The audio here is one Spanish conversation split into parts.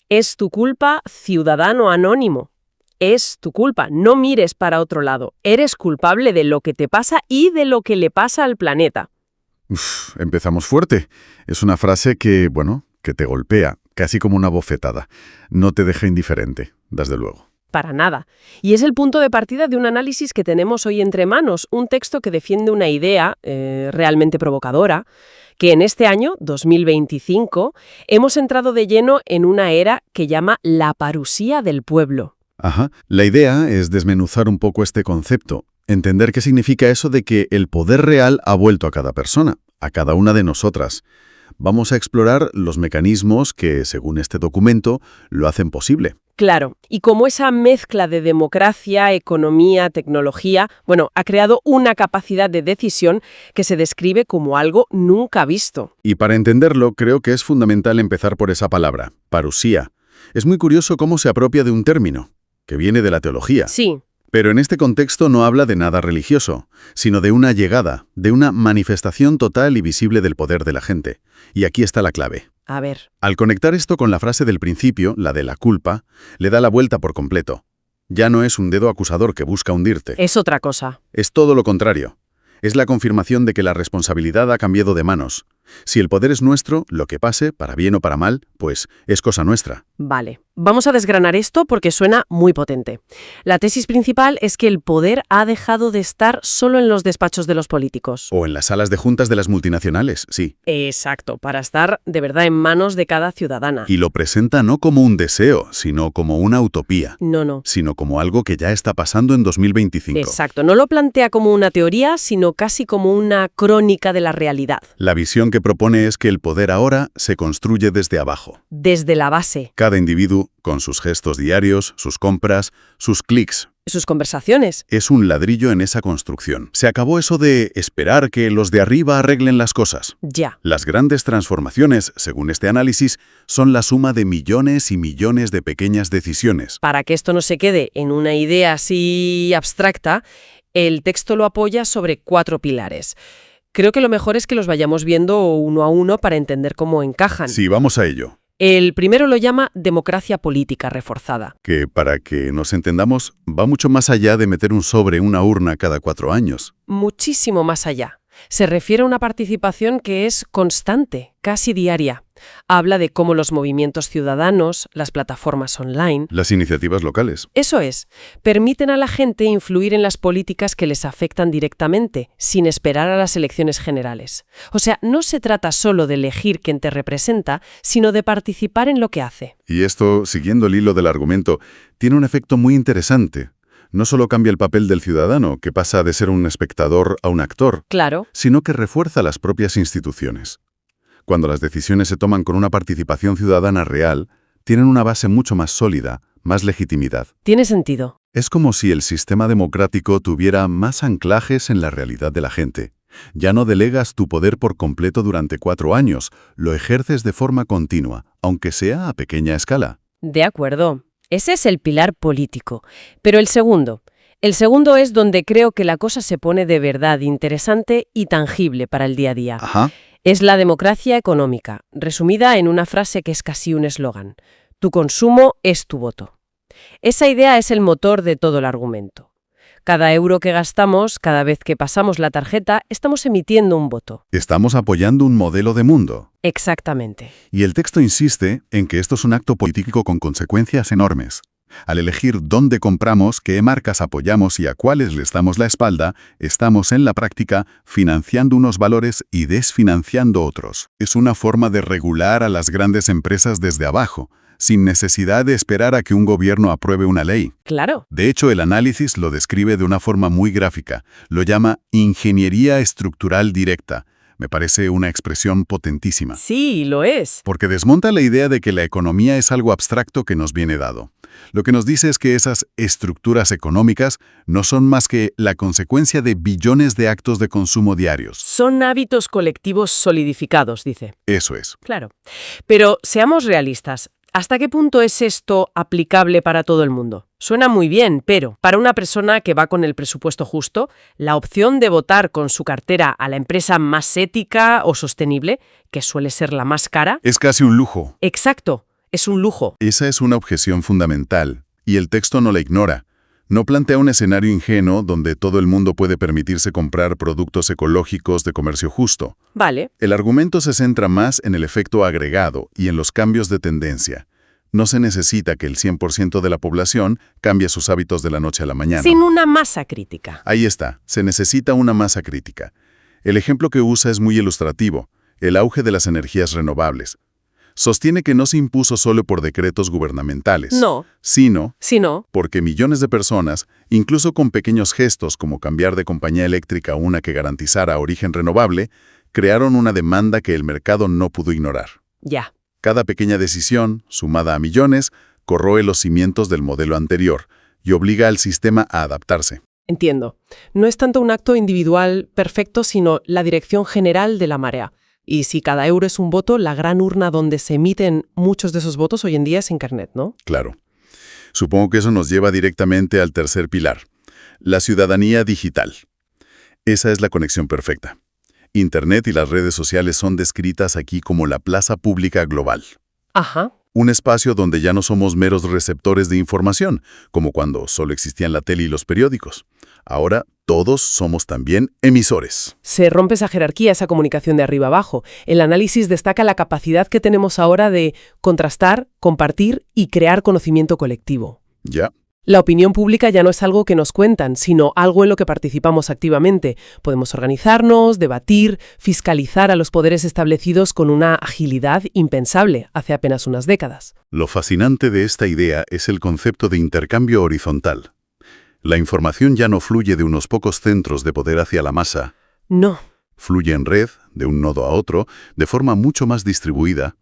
Es tu culpa, ciudadano anónimo. Es tu culpa. No mires para otro lado. Eres culpable de lo que te pasa y de lo que le pasa al planeta. Empezamos fuerte. Es una frase que, que te golpea, casi como una bofetada. No te deja indiferente, desde luego. Para nada. Y es el punto de partida de un análisis que tenemos hoy entre manos, un texto que defiende una idea realmente provocadora, que en este año, 2025, hemos entrado de lleno en una era que llama la parusía del pueblo. Ajá. La idea es desmenuzar un poco este concepto, entender qué significa eso de que el poder real ha vuelto a cada persona, a cada una de nosotras. Vamos a explorar los mecanismos que, según este documento, lo hacen posible. Claro, y como esa mezcla de democracia, economía, tecnología, ha creado una capacidad de decisión que se describe como algo nunca visto. Y para entenderlo, creo que es fundamental empezar por esa palabra, parusía. Es muy curioso cómo se apropia de un término, que viene de la teología. Sí. Pero en este contexto no habla de nada religioso, sino de una llegada, de una manifestación total y visible del poder de la gente. Y aquí está la clave. A ver. Al conectar esto con la frase del principio, la de la culpa, le da la vuelta por completo. Ya no es un dedo acusador que busca hundirte. Es otra cosa. Es todo lo contrario. Es la confirmación de que la responsabilidad ha cambiado de manos. Si el poder es nuestro, lo que pase, para bien o para mal, pues es cosa nuestra. Vale. Vamos a desgranar esto porque suena muy potente. La tesis principal es que el poder ha dejado de estar solo en los despachos de los políticos. O en las salas de juntas de las multinacionales, sí. Exacto, para estar de verdad en manos de cada ciudadana. Y lo presenta no como un deseo, sino como una utopía. No. Sino como algo que ya está pasando en 2025. Exacto, no lo plantea como una teoría, sino casi como una crónica de la realidad. La visión que propone es que el poder ahora se construye desde abajo. Desde la base. Cada individuo, con sus gestos diarios, sus compras, sus clics. Sus conversaciones. Es un ladrillo en esa construcción. Se acabó eso de esperar que los de arriba arreglen las cosas. Ya. Las grandes transformaciones, según este análisis, son la suma de millones y millones de pequeñas decisiones. Para que esto no se quede en una idea así abstracta, el texto lo apoya sobre 4 pilares. Creo que lo mejor es que los vayamos viendo uno a uno para entender cómo encajan. Sí, vamos a ello. El primero lo llama democracia política reforzada. Que, para que nos entendamos, va mucho más allá de meter un sobre en una urna cada 4 años. Muchísimo más allá. Se refiere a una participación que es constante, casi diaria. Habla de cómo los movimientos ciudadanos, las plataformas online... Las iniciativas locales. Eso es. Permiten a la gente influir en las políticas que les afectan directamente, sin esperar a las elecciones generales. O sea, no se trata solo de elegir quién te representa, sino de participar en lo que hace. Y esto, siguiendo el hilo del argumento, tiene un efecto muy interesante. No solo cambia el papel del ciudadano, que pasa de ser un espectador a un actor, Claro. sino que refuerza las propias instituciones. Cuando las decisiones se toman con una participación ciudadana real, tienen una base mucho más sólida, más legitimidad. Tiene sentido. Es como si el sistema democrático tuviera más anclajes en la realidad de la gente. Ya no delegas tu poder por completo durante 4 años, lo ejerces de forma continua, aunque sea a pequeña escala. De acuerdo. Ese es el pilar político. Pero el segundo es donde creo que la cosa se pone de verdad interesante y tangible para el día a día. Ajá. Es la democracia económica, resumida en una frase que es casi un eslogan. Tu consumo es tu voto. Esa idea es el motor de todo el argumento. Cada euro que gastamos, cada vez que pasamos la tarjeta, estamos emitiendo un voto. Estamos apoyando un modelo de mundo. Exactamente. Y el texto insiste en que esto es un acto político con consecuencias enormes. Al elegir dónde compramos, qué marcas apoyamos y a cuáles les damos la espalda, estamos en la práctica financiando unos valores y desfinanciando otros. Es una forma de regular a las grandes empresas desde abajo, sin necesidad de esperar a que un gobierno apruebe una ley. Claro. De hecho, el análisis lo describe de una forma muy gráfica. Lo llama ingeniería estructural directa. Me parece una expresión potentísima. Sí, lo es. Porque desmonta la idea de que la economía es algo abstracto que nos viene dado. Lo que nos dice es que esas estructuras económicas no son más que la consecuencia de billones de actos de consumo diarios. Son hábitos colectivos solidificados, dice. Eso es. Claro. Pero seamos realistas. ¿Hasta qué punto es esto aplicable para todo el mundo? Suena muy bien, pero para una persona que va con el presupuesto justo, la opción de votar con su cartera a la empresa más ética o sostenible, que suele ser la más cara... Es casi un lujo. Exacto. Es un lujo. Esa es una objeción fundamental, y el texto no la ignora. No plantea un escenario ingenuo donde todo el mundo puede permitirse comprar productos ecológicos de comercio justo. Vale. El argumento se centra más en el efecto agregado y en los cambios de tendencia. No se necesita que el 100% de la población cambie sus hábitos de la noche a la mañana. Sin una masa crítica. Ahí está, se necesita una masa crítica. El ejemplo que usa es muy ilustrativo, el auge de las energías renovables. Sostiene que no se impuso solo por decretos gubernamentales, No. sino No. porque millones de personas, incluso con pequeños gestos como cambiar de compañía eléctrica a una que garantizara origen renovable, crearon una demanda que el mercado no pudo ignorar. Ya. Cada pequeña decisión, sumada a millones, corroe los cimientos del modelo anterior y obliga al sistema a adaptarse. Entiendo. No es tanto un acto individual perfecto, sino la dirección general de la marea. Y si cada euro es un voto, la gran urna donde se emiten muchos de esos votos hoy en día es Internet, ¿no? Claro. Supongo que eso nos lleva directamente al tercer pilar, la ciudadanía digital. Esa es la conexión perfecta. Internet y las redes sociales son descritas aquí como la plaza pública global. Ajá. Un espacio donde ya no somos meros receptores de información, como cuando solo existían la tele y los periódicos. Ahora todos somos también emisores. Se rompe esa jerarquía, esa comunicación de arriba abajo. El análisis destaca la capacidad que tenemos ahora de contrastar, compartir y crear conocimiento colectivo. Ya. La opinión pública ya no es algo que nos cuentan, sino algo en lo que participamos activamente. Podemos organizarnos, debatir, fiscalizar a los poderes establecidos con una agilidad impensable hace apenas unas décadas. Lo fascinante de esta idea es el concepto de intercambio horizontal. La información ya no fluye de unos pocos centros de poder hacia la masa. No. Fluye en red, de un nodo a otro, de forma mucho más distribuida.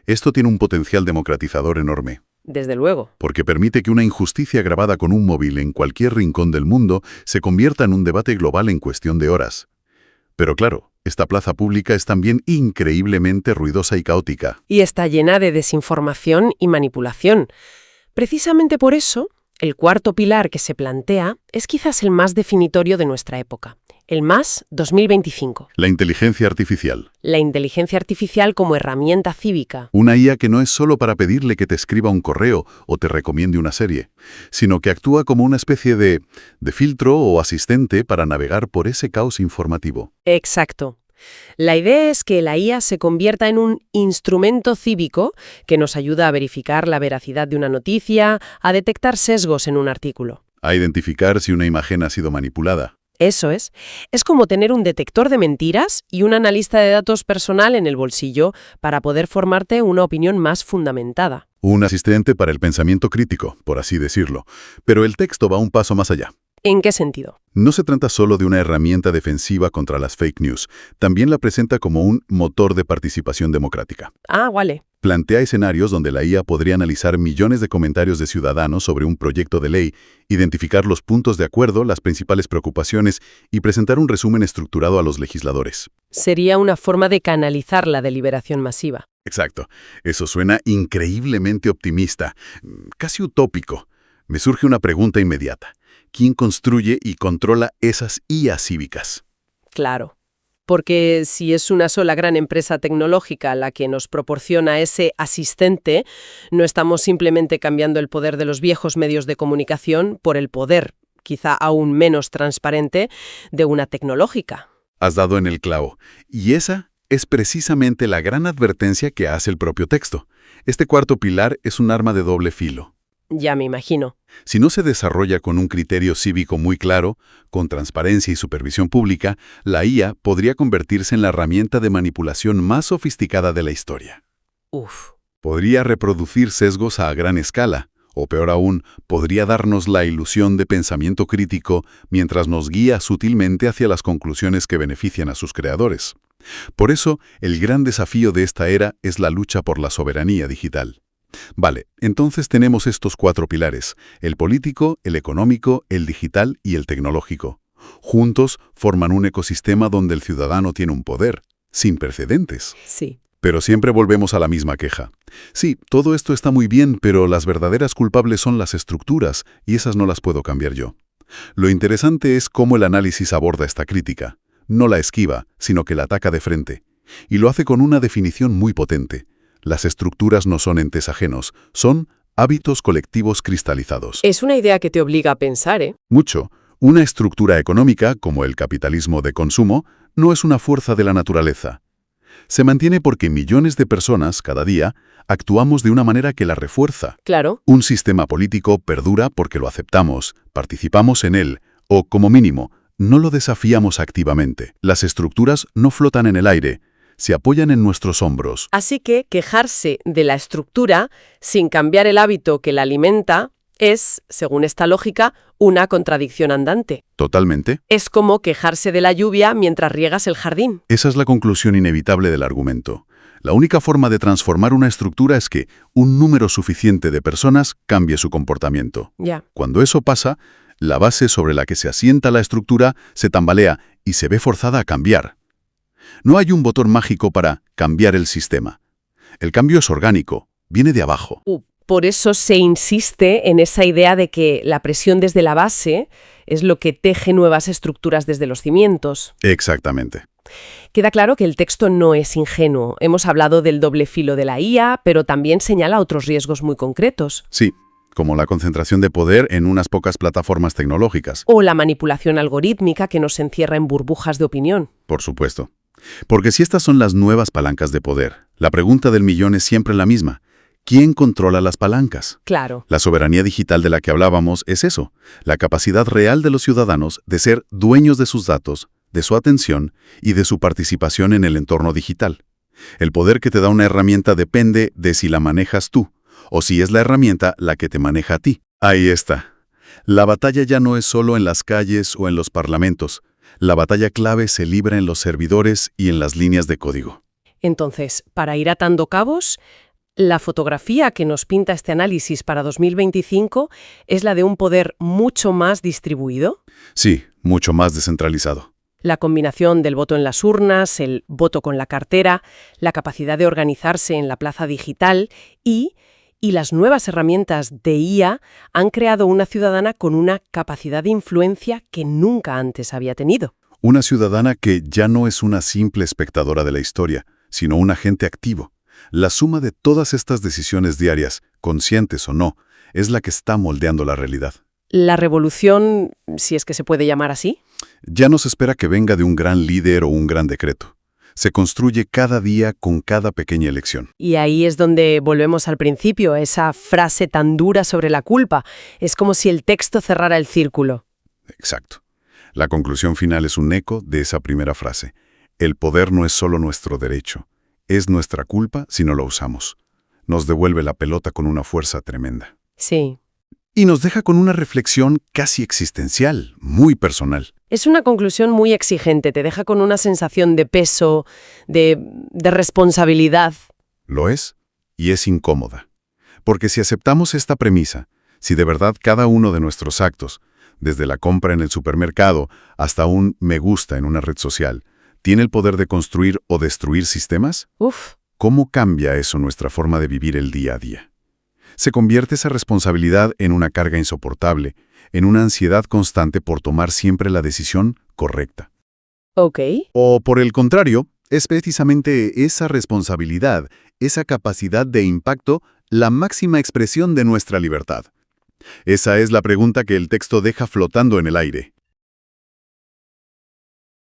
Esto tiene un potencial democratizador enorme. Desde luego. Porque permite que una injusticia grabada con un móvil en cualquier rincón del mundo se convierta en un debate global en cuestión de horas. Pero claro, esta plaza pública es también increíblemente ruidosa y caótica. Y está llena de desinformación y manipulación. Precisamente por eso, el cuarto pilar que se plantea es quizás el más definitorio de nuestra época. El más 2025. La inteligencia artificial. La inteligencia artificial como herramienta cívica. Una IA que no es solo para pedirle que te escriba un correo o te recomiende una serie, sino que actúa como una especie de filtro o asistente para navegar por ese caos informativo. Exacto. La idea es que la IA se convierta en un instrumento cívico que nos ayuda a verificar la veracidad de una noticia, a detectar sesgos en un artículo. A identificar si una imagen ha sido manipulada. Eso es. Es como tener un detector de mentiras y un analista de datos personal en el bolsillo para poder formarte una opinión más fundamentada. Un asistente para el pensamiento crítico, por así decirlo. Pero el texto va un paso más allá. ¿En qué sentido? No se trata solo de una herramienta defensiva contra las fake news. También la presenta como un motor de participación democrática. Ah, vale. Plantea escenarios donde la IA podría analizar millones de comentarios de ciudadanos sobre un proyecto de ley, identificar los puntos de acuerdo, las principales preocupaciones y presentar un resumen estructurado a los legisladores. Sería una forma de canalizar la deliberación masiva. Exacto. Eso suena increíblemente optimista, casi utópico. Me surge una pregunta inmediata. ¿Quién construye y controla esas IA cívicas? Claro. Porque si es una sola gran empresa tecnológica la que nos proporciona ese asistente, no estamos simplemente cambiando el poder de los viejos medios de comunicación por el poder, quizá aún menos transparente, de una tecnológica. Has dado en el clavo. Y esa es precisamente la gran advertencia que hace el propio texto. Este cuarto pilar es un arma de doble filo. Ya me imagino. Si no se desarrolla con un criterio cívico muy claro, con transparencia y supervisión pública, la IA podría convertirse en la herramienta de manipulación más sofisticada de la historia. Uf. Podría reproducir sesgos a gran escala, o peor aún, podría darnos la ilusión de pensamiento crítico mientras nos guía sutilmente hacia las conclusiones que benefician a sus creadores. Por eso, el gran desafío de esta era es la lucha por la soberanía digital. Vale, entonces tenemos estos cuatro pilares, el político, el económico, el digital y el tecnológico. Juntos forman un ecosistema donde el ciudadano tiene un poder, sin precedentes. Sí. Pero siempre volvemos a la misma queja. Sí, todo esto está muy bien, pero las verdaderas culpables son las estructuras, y esas no las puedo cambiar yo. Lo interesante es cómo el análisis aborda esta crítica. No la esquiva, sino que la ataca de frente. Y lo hace con una definición muy potente. Las estructuras no son entes ajenos, son hábitos colectivos cristalizados. Es una idea que te obliga a pensar, ¿eh? Mucho. Una estructura económica, como el capitalismo de consumo, no es una fuerza de la naturaleza. Se mantiene porque millones de personas, cada día, actuamos de una manera que la refuerza. Claro. Un sistema político perdura porque lo aceptamos, participamos en él, o, como mínimo, no lo desafiamos activamente. Las estructuras no flotan en el aire, se apoyan en nuestros hombros. Así que quejarse de la estructura sin cambiar el hábito que la alimenta es, según esta lógica, una contradicción andante. Totalmente. Es como quejarse de la lluvia mientras riegas el jardín. Esa es la conclusión inevitable del argumento. La única forma de transformar una estructura es que un número suficiente de personas cambie su comportamiento. Ya. Cuando eso pasa, la base sobre la que se asienta la estructura se tambalea y se ve forzada a cambiar. No hay un botón mágico para cambiar el sistema. El cambio es orgánico, viene de abajo. Por eso se insiste en esa idea de que la presión desde la base es lo que teje nuevas estructuras desde los cimientos. Exactamente. Queda claro que el texto no es ingenuo. Hemos hablado del doble filo de la IA, pero también señala otros riesgos muy concretos. Sí, como la concentración de poder en unas pocas plataformas tecnológicas. O la manipulación algorítmica que nos encierra en burbujas de opinión. Por supuesto. Porque si estas son las nuevas palancas de poder, la pregunta del millón es siempre la misma. ¿Quién controla las palancas? Claro. La soberanía digital de la que hablábamos es eso, la capacidad real de los ciudadanos de ser dueños de sus datos, de su atención y de su participación en el entorno digital. El poder que te da una herramienta depende de si la manejas tú, o si es la herramienta la que te maneja a ti. Ahí está. La batalla ya no es solo en las calles o en los parlamentos. La batalla clave se libra en los servidores y en las líneas de código. Entonces, para ir atando cabos, la fotografía que nos pinta este análisis para 2025 es la de un poder mucho más distribuido. Sí, mucho más descentralizado. La combinación del voto en las urnas, el voto con la cartera, la capacidad de organizarse en la plaza digital y las nuevas herramientas de IA han creado una ciudadana con una capacidad de influencia que nunca antes había tenido. Una ciudadana que ya no es una simple espectadora de la historia, sino un agente activo. La suma de todas estas decisiones diarias, conscientes o no, es la que está moldeando la realidad. La revolución, si es que se puede llamar así. Ya no se espera que venga de un gran líder o un gran decreto. Se construye cada día con cada pequeña elección. Y ahí es donde volvemos al principio, esa frase tan dura sobre la culpa. Es como si el texto cerrara el círculo. Exacto. La conclusión final es un eco de esa primera frase. El poder no es solo nuestro derecho, es nuestra culpa si no lo usamos. Nos devuelve la pelota con una fuerza tremenda. Sí. Y nos deja con una reflexión casi existencial, muy personal. Es una conclusión muy exigente, te deja con una sensación de peso, de responsabilidad. Lo es, y es incómoda. Porque si aceptamos esta premisa, si de verdad cada uno de nuestros actos, desde la compra en el supermercado hasta un me gusta en una red social, tiene el poder de construir o destruir sistemas, ¿cómo cambia eso nuestra forma de vivir el día a día? Se convierte esa responsabilidad en una carga insoportable, en una ansiedad constante por tomar siempre la decisión correcta. Ok. O por el contrario, es precisamente esa responsabilidad, esa capacidad de impacto, la máxima expresión de nuestra libertad. Esa es la pregunta que el texto deja flotando en el aire.